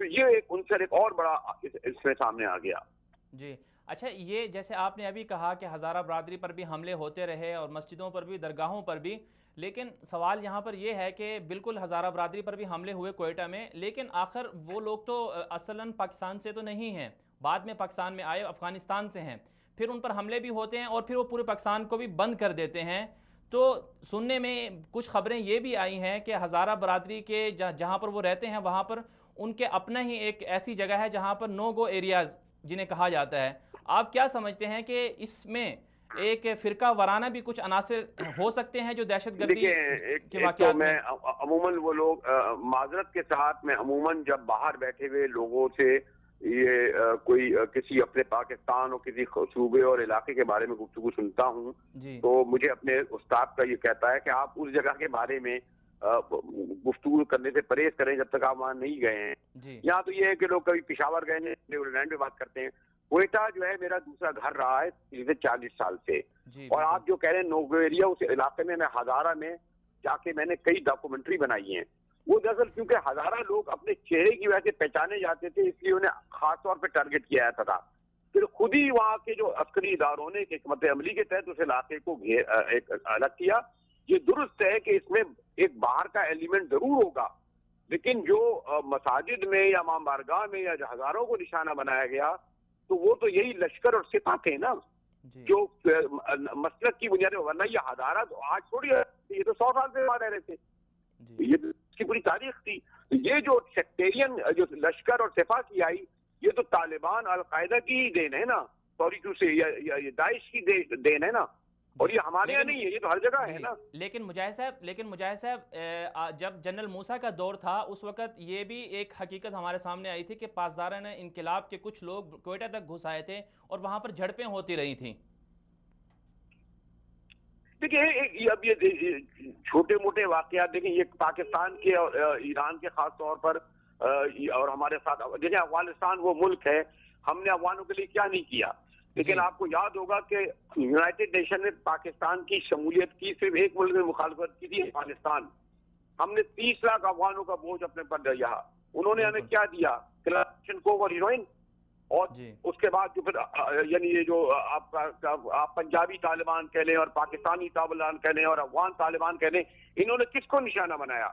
تو یہ ایک عنصر ایک اور بڑا اس میں سامنے آ گیا. جی اچھا، یہ جیسے آپ نے ابھی کہا کہ ہزارہ برادری پر بھی حملے ہوتے رہے اور مسجدوں پر بھی، درگاہوں پر بھی، لیکن سوال یہاں پر یہ ہے کہ بالکل ہزارہ برادری پر بھی حملے ہوئے کوئٹہ میں، لیکن آخر وہ لوگ تو اصلاً پاکستان سے تو نہیں ہیں، بعد میں پاکستان میں آئے، افغانستان سے ہیں، پھر ان پر حملے بھی ہوتے ہیں اور پھر وہ پورے پاکستان کو بھی بند کر دیتے ہیں. تو سننے میں کچھ خبریں یہ بھی آئی ہیں کہ ہزارہ برادری کے جہاں پر وہ رہتے ہیں وہاں پر ان کے اپنا ہی ایک ایسی جگہ ہے جہاں پر نو گو ایریاز جنہیں کہا جاتا ہے. آپ کیا سمجھتے ہیں کہ اس میں ایک فرقہ وارانہ بھی کچھ عناصر ہو سکتے ہیں جو دہشت گردی کے واقعات میں؟ عموماً وہ لوگ معذرت کے ساتھ میں عموماً جب باہر بیٹھے ہوئے لوگوں سے یہ کوئی کسی اپنے پاکستان اور کسی صوبے اور علاقے کے بارے میں گفتگو سنتا ہوں تو مجھے اپنے استاد کا یہ کہتا ہے کہ آپ اس جگہ کے بارے میں گفتگو کرنے سے پرہیز کریں جب تک آپ وہاں نہیں گئے ہیں. یہاں تو یہ ہے کہ لوگ کبھی پشاور گئے ہیں، نیوزی پہ بات کرتے ہیں. کوئٹہ جو ہے میرا دوسرا گھر رہا ہے پچھلے 40 سال سے. اور آپ جو کہہ رہے ہیں نوگو ایریا، اس علاقے میں ہزارہ میں جا کے میں نے کئی ڈاکومنٹری بنائی ہیں. وہ دراصل کیونکہ ہزارہ لوگ اپنے چہرے کی وجہ سے پہچانے جاتے تھے، اس لیے انہیں خاص طور پہ ٹارگٹ کیا جاتا تھا. پھر خود ہی وہاں کے جو عسکری اداروں نے ایک حکمت عملی کے تحت اس علاقے کو ایک الگ کیا. یہ درست ہے کہ اس میں ایک باہر کا ایلیمنٹ ضرور ہوگا، لیکن جو مساجد میں یا امام بارگاہ میں یا ہزاروں کو نشانہ بنایا گیا تو وہ تو یہی لشکر اور سپاہ تھے نا جو مسلک کی بنیاد، ورنہ یہ ہزارہ تو آج تھوڑی ہے، یہ تو 100 سال سے رہ رہے تھے، یہ اس کی پوری تاریخ تھی. یہ جو سیکٹیرین جو لشکر اور سپاہ کی آئی، یہ تو طالبان القاعدہ کی ہی دین ہے نا، توریکو سے یا داعش کی دین ہے نا، اور یہ ہمارے یہاں نہیں ہے، یہ تو ہر جگہ ہے نا. لیکن مجاہد صاحب جب جنرل موسیٰ کا دور تھا اس وقت یہ بھی ایک حقیقت ہمارے سامنے آئی تھی کہ پاسداران انقلاب کے کچھ لوگ کوئٹہ تک گھس آئے تھے اور وہاں پر جھڑپیں ہوتی رہی تھیں. دیکھیں اب یہ چھوٹے موٹے واقعات، دیکھیں یہ پاکستان کے اور ایران کے خاص طور پر اور ہمارے ساتھ، دیکھیں افغانستان وہ ملک ہے، ہم نے افغانوں کے لیے کیا نہیں کیا. لیکن آپ کو یاد ہوگا کہ یونائٹڈ نیشن نے پاکستان کی شمولیت کی، صرف ایک ملک میں مخالفت کی تھی، افغانستان. ہم نے 30 لاکھ افغانوں کا بوجھ اپنے پر لیا، انہوں نے ہمیں کیا دیا؟ کلاشن کوف اور ہیروئن. اور اس کے بعد جو پھر یعنی یہ جو آپ پنجابی طالبان کہہ لیں اور پاکستانی طالبان کہہ لیں اور افغان طالبان کہہ لیں، انہوں نے کس کو نشانہ بنایا؟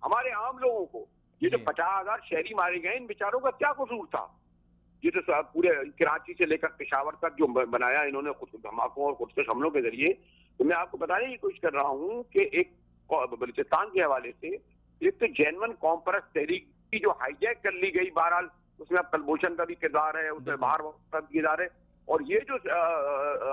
ہمارے عام لوگوں کو. یہ جو 50,000 شہری مارے گئے، ان بیچاروں کا کیا قصور تھا؟ یہ تو پورے کراچی سے لے کر پشاور تک جو بنایا انہوں نے خود دھماکوں اور خودکش حملوں کے ذریعے. تو میں آپ کو بتانے کی کوشش کر رہا ہوں کہ ایک بلوچستان کے حوالے سے ایک تو جینون قوم پرست تحریک کی جو ہائی جیک کر لی گئی، بہرحال اس میں اب کلبھوشن کا بھی کردار ہے، اس میں باہر کا بھی کردار ہے، اور یہ جو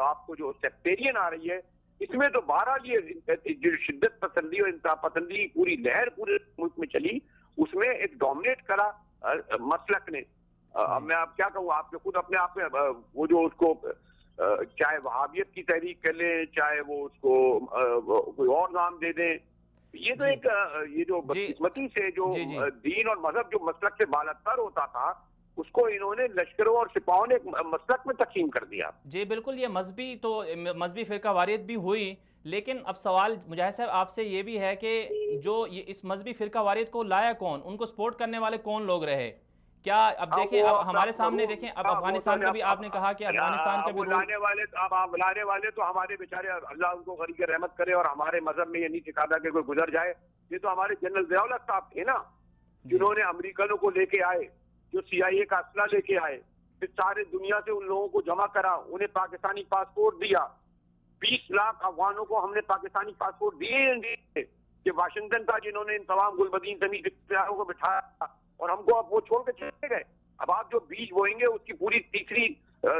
آپ کو جو سیکٹیرین آ رہی ہے اس میں تو بہرحال یہ جو شدت پسندی اور انتہا پسندی کی پوری لہر پورے ملک میں چلی، اس میں ایک ڈومینیٹ کرا مسلک نے. اب میں آپ کیا کہوں، آپ کے خود اپنے آپ میں وہ جو اس کو چاہے وہابیت کی تحریک کر لیں، چاہے وہ اس کو کوئی اور نام دے دیں، یہ تو ایک یہ جو بدقسمتی سے جو دین اور مذہب جو مسلک سے بالاتر ہوتا تھا اس کو انہوں نے لشکروں اور سپاہوں نے مسلک میں تقسیم کر دیا. جی بالکل، یہ مذہبی فرقہ واریت بھی ہوئی، لیکن اب سوال مجاہد صاحب آپ سے یہ بھی ہے کہ جو اس مذہبی فرقہ واریت کو لایا کون، ان کو سپورٹ کرنے والے کون لوگ رہے؟ کیا اب دیکھیں اب ہمارے سامنے دیکھیں، اب افغانستان کا بھی آپ نے کہا کہ افغانستان کا بھی لانے والے تو ہمارے بیچارے، اللہ ان کو غریق رحمت کرے، اور ہمارے مذہب میں یہ نہیں سکھاتا کہ کوئی گزر جائے. یہ تو ہمارے جنرل ضیاء الحق صاحب تھے نا، جنہوں نے امریکنوں کو لے کے آئے، جو CIA کا اسلحہ لے کے آئے، پھر سارے دنیا سے ان لوگوں کو جمع کرا، انہیں پاکستانی پاسپورٹ دیا. 20 لاکھ افغانوں کو ہم نے پاکستانی پاسپورٹ دیے کہ واشنگٹن کا، جنہوں نے ان تمام گلبدین تمیز اختیاروں کو بٹھایا اور ہم کو اب وہ چھوڑ کے چلے گئے. اب آپ جو بیج بوئیں گے اس کی پوری تیسری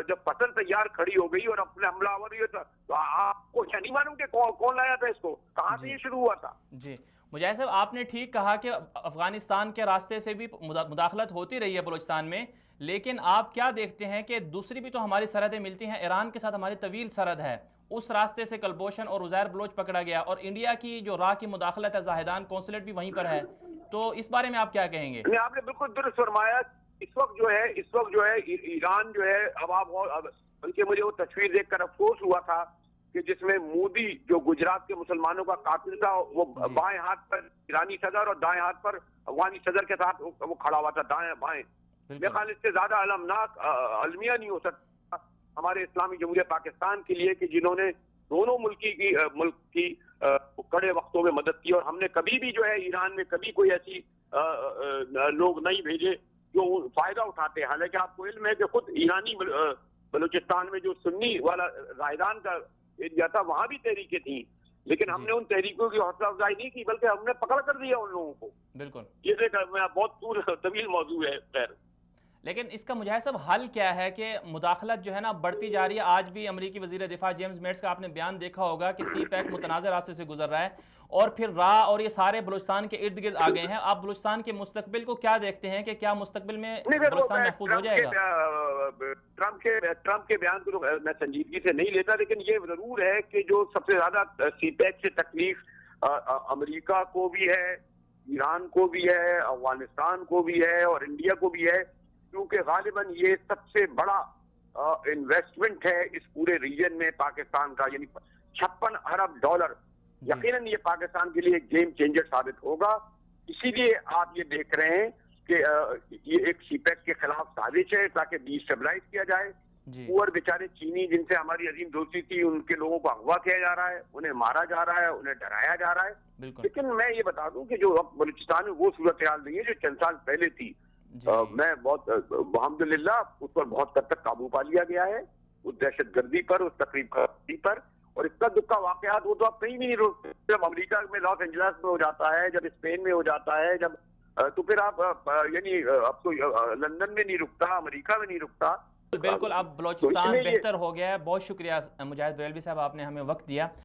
جب فصل تیار کھڑی ہو گئی اور اپنے حملہ آور ہوئی تو آپ کو کیا نہیں معلوم کہ کون لایا تھا اس کو، کہاں سے یہ شروع ہوا تھا؟ جی مجاہد صاحب آپ نے ٹھیک کہا کہ افغانستان کے راستے سے بھی مداخلت ہوتی رہی ہے بلوچستان میں، لیکن آپ کیا دیکھتے ہیں کہ دوسری بھی تو ہماری سرحدیں ملتی ہیں، ایران کے ساتھ ہماری طویل سرحد ہے، اس راستے سے کلبھوشن اور عزیر بلوچ پکڑا گیا، اور انڈیا کی جو راہ کی مداخلت ہے، زاہدان قونصلیٹ بھی وہیں پر ہے، تو اس بارے میں آپ کیا کہیں گے؟ آپ نے بالکل درست فرمایا. اس وقت جو ہے ایران جو ہے، اب آپ بلکہ مجھے وہ تصویر دیکھ کر افسوس ہوا تھا کہ جس میں مودی جو گجرات کے مسلمانوں کا قاتل تھا وہ بائیں ہاتھ پر ایرانی صدر اور دائیں ہاتھ پر افغانی صدر کے ساتھ وہ کھڑا ہوا تھا دائیں بائیں. میرے خیال اس سے زیادہ المناک المیہ نہیں ہو سکتا ہمارے اسلامی جمہوریہ پاکستان کے لیے کہ جنہوں نے دونوں ملک کی کڑے وقتوں میں مدد کی. اور ہم نے کبھی بھی جو ہے ایران میں کبھی کوئی ایسی لوگ نہیں بھیجے جو فائدہ اٹھاتے ہیں. حالانکہ آپ کو علم ہے کہ خود ایرانی بلوچستان میں جو سنی والا رائدان کا ایریا تھا وہاں بھی تحریکیں تھیں, لیکن ہم نے ان تحریکوں کی حوصلہ افزائی نہیں کی بلکہ ہم نے پکڑ کر دیا ان لوگوں کو. بالکل یہ بہت طویل موضوع ہے. خیر لیکن اس کا مجھے صاحب حل کیا ہے کہ مداخلت جو ہے نا بڑھتی جا رہی ہے. آج بھی امریکی وزیر دفاع جیمز میٹس کا آپ نے بیان دیکھا ہوگا کہ سی پیک متنازع راستے سے گزر رہا ہے اور پھر راہ اور یہ سارے بلوچستان کے ارد گرد آ گئے ہیں. آپ بلوچستان کے مستقبل کو کیا دیکھتے ہیں کہ کیا مستقبل میں بلوچستان محفوظ ہو جائے گا؟ ٹرمپ کے بیان کو میں سنجیدگی سے نہیں لیتا, لیکن یہ ضرور ہے کہ جو سب سے زیادہ سی پیک سے تکلیف امریکہ کو بھی ہے, ایران کو بھی ہے, افغانستان کو بھی ہے اور انڈیا کو بھی ہے, کیونکہ غالباً یہ سب سے بڑا انویسٹمنٹ ہے اس پورے ریجن میں پاکستان کا, یعنی $56 ارب. یقیناً یہ پاکستان کے لیے ایک گیم چینجر ثابت ہوگا. اسی لیے آپ یہ دیکھ رہے ہیں کہ یہ ایک سی پیک کے خلاف سازش ہے تاکہ ڈی اسٹیبلائز کیا جائے. اور بیچارے چینی جن سے ہماری عظیم دوستی تھی ان کے لوگوں کو اغوا کیا جا رہا ہے, انہیں مارا جا رہا ہے, انہیں ڈرایا جا رہا ہے. لیکن میں یہ بتا دوں کہ جو اب بلوچستان میں وہ صورتحال نہیں ہے جو چند سال پہلے تھی. میں بہت الحمدللہ اس پر بہت حد تک قابو پا لیا گیا ہے, اس دہشت گردی پر, اس تقریب پر. اور اتنا دکھا واقعات وہ تو آپ کہیں بھی نہیں روکتے. جب امریکہ میں لاس اینجلس میں ہو جاتا ہے, جب اسپین میں ہو جاتا ہے, جب تو پھر آپ یعنی اب تو لندن میں نہیں رکتا, امریکہ میں نہیں رکتا. بالکل اب بلوچستان بہتر ہو گیا ہے. بہت شکریہ مجاہد بریلوی صاحب, آپ نے ہمیں وقت دیا.